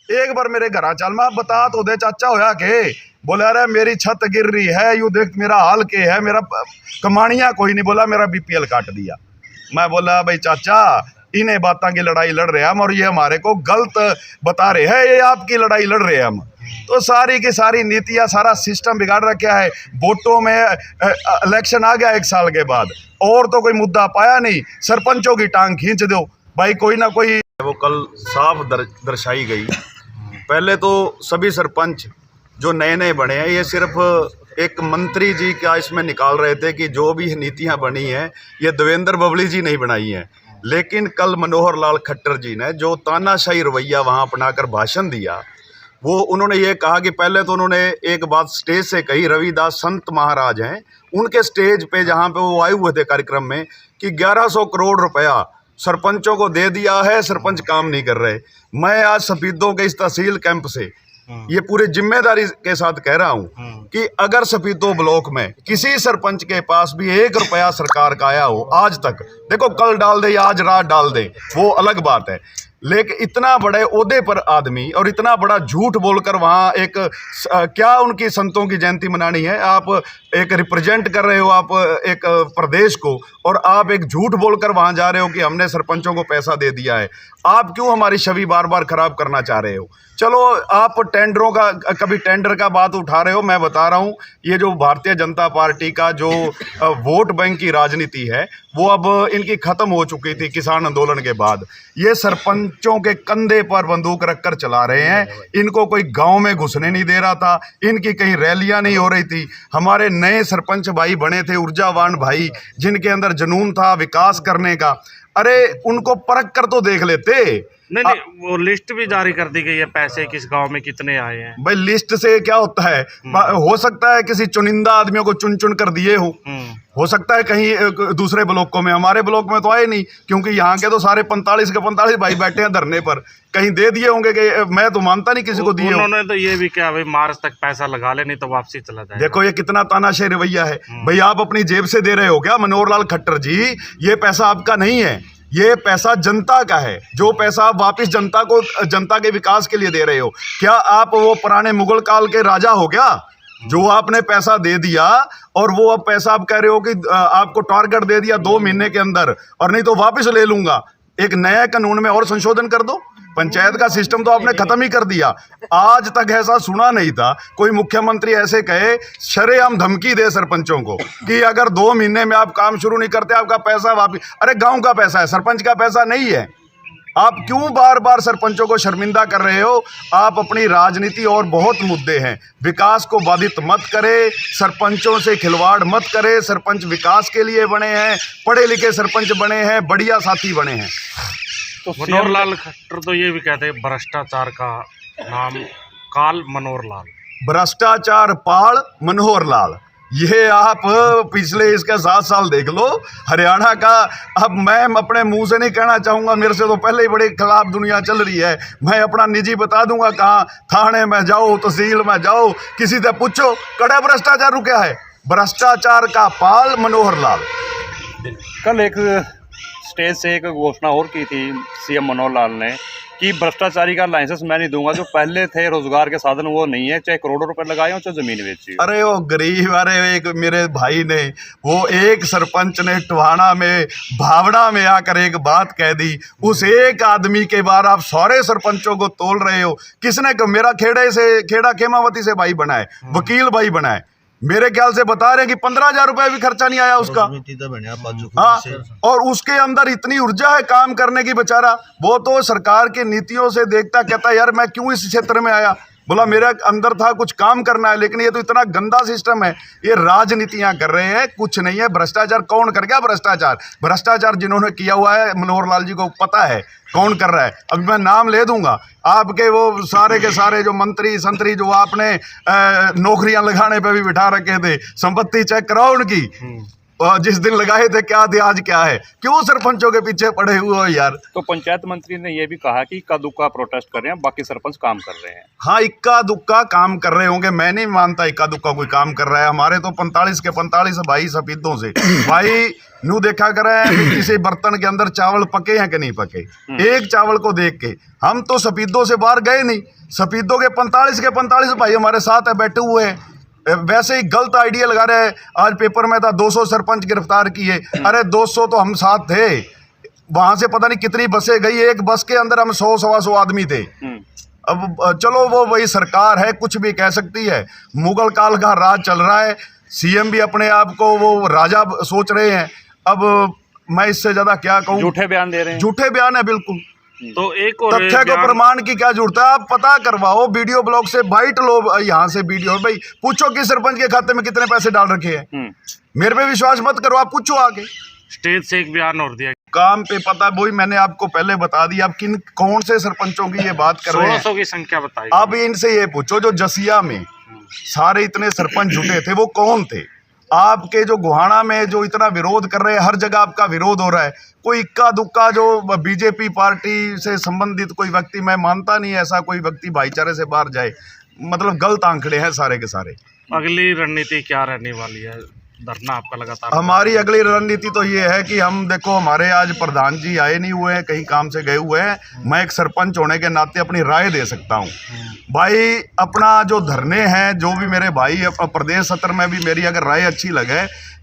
एक बार मेरे घर चल, मैं बता तो दे चाचा होया के। बोला अरे मेरी छत गिर रही है, यू देख मेरा हाल के है, मेरा कमानिया कोई नहीं। बोला मेरा बीपीएल काट दिया। मैं बोला भाई चाचा इन्हें बातों की लड़ाई लड़ रहे हैं हम, और ये हमारे को गलत बता रहे हैं, ये आपकी लड़ाई लड़ रहे हैं हम। तो सारी की सारी नीतियां, सारा सिस्टम बिगाड़ रखा है। वोटों में इलेक्शन आ गया 1 साल के बाद, और तो कोई मुद्दा पाया नहीं, सरपंचों की टांग खींच दो भाई, कोई ना कोई। वो कल साफ दर्शाई गई। पहले तो सभी सरपंच जो नए नए बने हैं, ये सिर्फ एक मंत्री जी का इसमें निकाल रहे थे कि जो भी नीतियां बनी हैं ये देवेंद्र बबली जी नहीं बनाई हैं। लेकिन कल मनोहर लाल खट्टर जी ने जो तानाशाही रवैया वहाँ अपनाकर भाषण दिया, वो उन्होंने ये कहा कि पहले तो उन्होंने एक बात स्टेज से कही, रविदास संत महाराज हैं उनके स्टेज पे जहाँ पे वो आए हुए थे कार्यक्रम में, कि 1100 करोड़ रुपया सरपंचों को दे दिया है, सरपंच काम नहीं कर रहे। मैं आज सफीदों के इस तहसील कैंप से ये पूरी जिम्मेदारी के साथ कह रहा हूँ कि अगर सफीदों ब्लॉक में किसी सरपंच के पास भी 1 रुपया सरकार का आया हो आज तक, देखो कल डाल दे या आज रात डाल दे वो अलग बात है, लेकिन इतना बड़े ओहदे पर आदमी और इतना बड़ा झूठ बोलकर वहाँ एक क्या उनकी संतों की जयंती मनानी है, आप एक रिप्रेजेंट कर रहे हो आप एक प्रदेश को, और आप एक झूठ बोलकर वहाँ जा रहे हो कि हमने सरपंचों को पैसा दे दिया है। आप क्यों हमारी छवि बार बार खराब करना चाह रहे हो? चलो आप टेंडरों का, कभी टेंडर का बात उठा रहे हो, मैं बता रहा हूँ ये जो भारतीय जनता पार्टी का जो वोट बैंक की राजनीति है वो अब इनकी ख़त्म हो चुकी थी किसान आंदोलन के बाद। ये सरपंचों के कंधे पर बंदूक रखकर चला रहे हैं, इनको कोई गांव में घुसने नहीं दे रहा था, इनकी कहीं रैलियां नहीं हो रही थी। हमारे नए सरपंच भाई बने थे, ऊर्जावान भाई जिनके अंदर जुनून था विकास करने का, अरे उनको परख कर तो देख लेते। नहीं, वो लिस्ट भी जारी कर दी गई है, पैसे किस गांव में कितने आए हैं। भाई लिस्ट से क्या होता है? हो सकता है किसी चुनिंदा आदमियों को चुन चुन कर दिए हो सकता है कहीं दूसरे ब्लॉकों में, हमारे ब्लॉक में तो आए नहीं, क्योंकि यहाँ के तो सारे 45 के 45 भाई बैठे हैं धरने पर, कहीं दे दिए होंगे कि मैं तो मानता नहीं किसी को दिए। उन्होंने तो ये भी क्या भाई मार्च तक पैसा लगा ले, नहीं तो वापसी चला जाए। देखो ये कितना तानाशाही रवैया है। भाई आप अपनी जेब से दे रहे हो क्या मनोहर लाल खट्टर जी? ये पैसा आपका नहीं है, ये पैसा जनता का है। जो पैसा आप वापस जनता को, जनता के विकास के लिए दे रहे हो, क्या आप वो पुराने मुगल काल के राजा हो क्या जो आपने पैसा दे दिया और वो अब पैसा आप कह रहे हो कि आपको टारगेट दे दिया 2 महीने के अंदर और नहीं तो वापस ले लूंगा? एक नया कानून में और संशोधन कर दो। पंचायत का सिस्टम तो आपने खत्म ही कर दिया। आज तक ऐसा सुना नहीं था कोई मुख्यमंत्री ऐसे कहे, शरेआम धमकी दे सरपंचों को कि अगर 2 महीने में आप काम शुरू नहीं करते आपका पैसा वापिस। अरे गांव का पैसा है, सरपंच का पैसा नहीं है। आप क्यों बार बार सरपंचों को शर्मिंदा कर रहे हो? आप अपनी राजनीति और बहुत मुद्दे हैं, विकास को बाधित मत करे, सरपंचों से खिलवाड़ मत करे। सरपंच विकास के लिए बने हैं, पढ़े लिखे सरपंच बने हैं, बढ़िया साथी बने हैं। तो मनोहर लाल खट्टर तो ये भी कहते हैं भ्रष्टाचार का नाम काल मनोहर लाल, भ्रष्टाचार पाल मनोहर लाल। ये आप पिछले इसके 7 साल देख लो हरियाणा का। अब मैं अपने मुंह से नहीं कहना चाहूँगा, मेरे से तो पहले ही बड़े खिलाफ दुनिया चल रही है। मैं अपना निजी बता दूंगा, कहाँ थाने में जाओ, तहसील में जाओ, किसी से पूछो, कड़ा भ्रष्टाचार रुका है। भ्रष्टाचार का पाल मनोहर लाल। कल एक स्टेज से एक घोषणा और की थी सीएम मनोहर लाल ने कि भ्रष्टाचारी का लाइसेंस मैं नहीं दूंगा, जो पहले थे रोजगार के साधन वो नहीं है, चाहे करोड़ों रुपए लगाए हो चाहे जमीन बेची। अरे वो गरीब, अरे एक मेरे भाई ने, वो एक सरपंच ने टवाणा में भावड़ा में आकर एक बात कह दी, उस एक आदमी के बार आप सारे सरपंचों को तोल रहे हो। किसने? मेरा खेड़ा खेमावती से भाई बनाए, वकील भाई बनाए, मेरे ख्याल से बता रहे हैं कि 15,000 रुपए भी खर्चा नहीं आया उसका। हाँ, और उसके अंदर इतनी ऊर्जा है काम करने की बेचारा। वो तो सरकार की नीतियों से देखता, कहता यार मैं क्यों इस क्षेत्र में आया, बोला मेरा अंदर था कुछ काम करना है। लेकिन ये तो इतना गंदा सिस्टम है, ये राजनीतियां कर रहे हैं, कुछ नहीं है। भ्रष्टाचार कौन कर गया? भ्रष्टाचार जिन्होंने किया हुआ है मनोहर लाल जी को पता है कौन कर रहा है। अब मैं नाम ले दूंगा आपके, वो सारे के सारे जो मंत्री संतरी जो आपने नौकरियां लगाने पे भी बिठा रखे थे, संपत्ति चेक कराओ उनकी। जिस दिन लगाए थे क्या थे, आज क्या है? क्यों सरपंचों के पीछे पड़े हुए हो यार? तो पंचायत मंत्री ने ये भी कहा कि इक्का दुक्का प्रोटेस्ट कर रहे हैं, बाकी सरपंच काम कर रहे हैं। हाँ, इक्का दुक्का काम कर रहे होंगे, मैं नहीं मानता इक्का दुक्का कोई काम कर रहा है। हमारे तो 45 के 45 भाई सफेदों से भाई नू देखा करें कि किसी बर्तन के अंदर चावल पके हैं कि नहीं पके, एक चावल को देख के। हम तो सफेदों से बाहर गए नहीं, सफेदों के 45 भाई हमारे साथ है, बैठे हुए हैं। वैसे ही गलत आइडिया लगा रहे हैं। आज पेपर में था 200 सरपंच गिरफ्तार किए। अरे 200 तो हम साथ थे, वहां से पता नहीं कितनी बसें गई, एक बस के अंदर हम 100-125 आदमी थे। अब चलो वो वही सरकार है, कुछ भी कह सकती है। मुगल काल का राज चल रहा है, सीएम भी अपने आप को वो राजा सोच रहे हैं। अब मैं इससे ज्यादा क्या कहूँ, झूठे बयान दे रहे हैं। झूठे बयान है बिल्कुल। तो एक और तथ्य को बयान- प्रमाण की क्या जरूरत है? आप पता करवाओ, वीडियो ब्लॉग से बाइट लो, यहाँ से वीडियो भाई पूछो कि सरपंच के खाते में कितने पैसे डाल रखे हैं। मेरे पे विश्वास मत करो, आप पूछो आगे। स्टेज से एक बयान और दिया, काम पे पता वही मैंने आपको पहले बता दिया। आप कौन से सरपंचों की ये बात कर रहे हैं? 1600 की संख्या बताई। अब इनसे ये पूछो, जो जसिया में सारे इतने सरपंच जुटे थे वो कौन थे? आपके जो गुहाना में जो इतना विरोध कर रहे हैं, हर जगह आपका विरोध हो रहा है। कोई इक्का दुक्का जो बीजेपी पार्टी से संबंधित कोई व्यक्ति, मैं मानता नहीं ऐसा कोई व्यक्ति भाईचारे से बाहर जाए। मतलब गलत आंकड़े हैं सारे के सारे। अगली रणनीति क्या रहने वाली है? धरना आपका लगातार? हमारी अगली रणनीति तो ये है कि हम देखो, हमारे आज प्रधान जी आए नहीं हुए हैं, कहीं काम से गए हुए हैं। मैं एक सरपंच होने के नाते अपनी राय दे सकता हूँ। भाई अपना जो धरने हैं, जो भी मेरे भाई प्रदेश सत्र में भी मेरी अगर राय अच्छी लगे,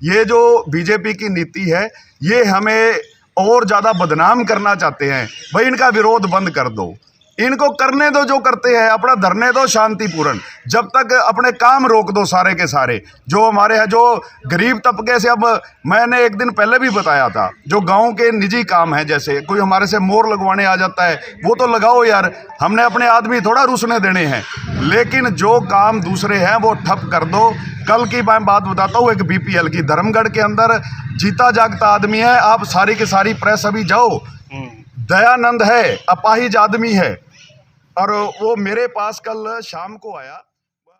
ये जो बीजेपी की नीति है ये हमें और ज़्यादा बदनाम करना चाहते हैं। भाई इनका विरोध बंद कर दो, इनको करने दो जो करते हैं, अपना धरने दो शांतिपूर्ण। जब तक अपने काम रोक दो सारे के सारे, जो हमारे हैं, जो गरीब तबके से। अब मैंने एक दिन पहले भी बताया था, जो गांव के निजी काम है, जैसे कोई हमारे से मोर लगवाने आ जाता है, वो तो लगाओ यार, हमने अपने आदमी थोड़ा रुसने देने हैं। लेकिन जो काम दूसरे हैं वो ठप कर दो। कल की मैं बात बताता हूँ, एक बीपीएल की, धर्मगढ़ के अंदर जीता जागता आदमी है। आप सारी की सारी प्रेस अभी जाओ, दयानंद है, अपाहिज आदमी है, और वो मेरे पास कल शाम को आया।